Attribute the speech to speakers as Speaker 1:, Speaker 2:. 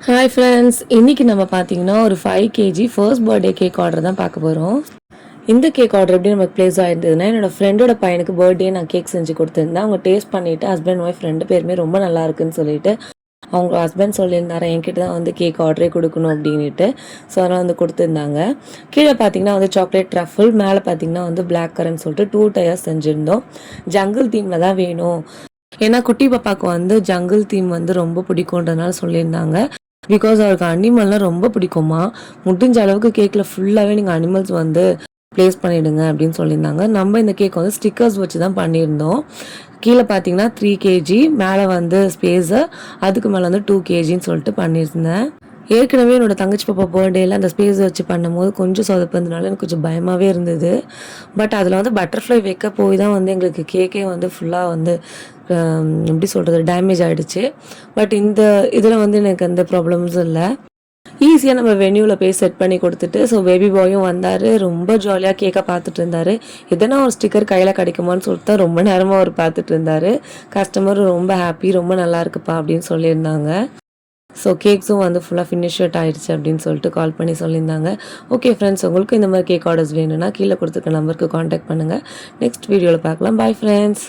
Speaker 1: Hi friends, இன்றைக்கி நம்ம பார்த்தீங்கன்னா ஒரு 5 kg first birthday cake order தான் பார்க்க போகிறோம். இந்த கேக் ஆர்டர் எப்படி நமக்கு ப்ளேஸ் ஆகிருந்ததுன்னா, என்னோடய ஃப்ரெண்டோட பையனுக்கு பர்த்டே நான் கேக் செஞ்சு கொடுத்துருந்தேன். அவங்க டேஸ்ட் பண்ணிவிட்டு ஹஸ்பண்ட் ஒய்ஃப் 2 பேருமே ரொம்ப நல்லா இருக்குன்னு சொல்லிட்டு அவங்க ஹஸ்பண்ட் சொல்லியிருந்தாரு என்கிட்ட தான் வந்து கேக் ஆர்டரே கொடுக்கணும் அப்படின்ட்டு. ஸோ அதனால் வந்து கொடுத்துருந்தாங்க. கீழே பார்த்தீங்கன்னா வந்து சாக்லேட் ட்ரஃபிள், மேலே பார்த்தீங்கன்னா வந்து பிளாக் கரண்ட் சொல்லிட்டு 2 டயர்ஸ் செஞ்சுருந்தோம். ஜங்கிள் தீமில் தான் வேணும், ஏன்னா குட்டி பாப்பாவுக்கு வந்து ஜங்கிள் தீம் வந்து ரொம்ப பிடிக்குன்றதுனால சொல்லியிருந்தாங்க. பிகாஸ் அவருக்கு அனிமல்னால் ரொம்ப பிடிக்குமா, முடிஞ்ச அளவுக்கு கேக்கில் ஃபுல்லாகவே நீங்கள் அனிமல்ஸ் வந்து ப்ளேஸ் பண்ணிவிடுங்க அப்படின்னு சொல்லியிருந்தாங்க. நம்ம இந்த கேக் வந்து ஸ்டிக்கர்ஸ் வச்சு தான் பண்ணியிருந்தோம். கீழே பார்த்தீங்கன்னா 3 kg, மேலே வந்து ஸ்பேஸு, அதுக்கு மேலே வந்து 2 kgன்னு சொல்லிட்டு பண்ணியிருந்தேன். ஏற்கனவே என்னோடய தங்கச்சி பாப்பா பர்த்டேயில் அந்த ஸ்பேஸ் வச்சு பண்ணும்போது கொஞ்சம் சொதப்புறதுனால எனக்கு கொஞ்சம் பயமாகவே இருந்தது. பட் அதில் வந்து பட்டர்ஃப்ளை வைக்க போய் தான் வந்து எங்களுக்கு கேக்கே வந்து ஃபுல்லாக வந்து எப்படி சொல்கிறது, டேமேஜ் ஆகிடுச்சு. பட் இந்த இதில் வந்து எனக்கு எந்த ப்ராப்ளம்ஸும் இல்லை. ஈஸியாக நம்ம வென்யூவில் போய் செட் பண்ணி கொடுத்துட்டு, ஸோ பேபி பாயும் வந்தார். ரொம்ப ஜாலியாக கேக்கை பார்த்துட்டு இருந்தார். எதனா ஒரு ஸ்டிக்கர் கையில் கிடைக்குமான்னு சொல்லிட்டு தான் ரொம்ப நேரமாக அவர் பார்த்துட்டு இருந்தார். கஸ்டமரும் ரொம்ப ஹாப்பி, ரொம்ப நல்லா இருக்குப்பா அப்படின்னு சொல்லியிருந்தாங்க. ஸோ கேக்ஸும் வந்து ஃபுல்லாக ஃபினிஷ்ட் ஆகிடுச்சு அப்படின்னு சொல்லிட்டு கால் பண்ணி சொல்லியிருந்தாங்க. ஓகே ஃப்ரெண்ட்ஸ், உங்களுக்கு இந்த மாதிரி கேக் ஆர்டர்ஸ் வேணும்னா கீழே கொடுத்துருக்க நம்பருக்கு காண்டாக்ட் பண்ணுங்கள். நெக்ஸ்ட் வீடியோவில் பார்க்கலாம். Bye friends.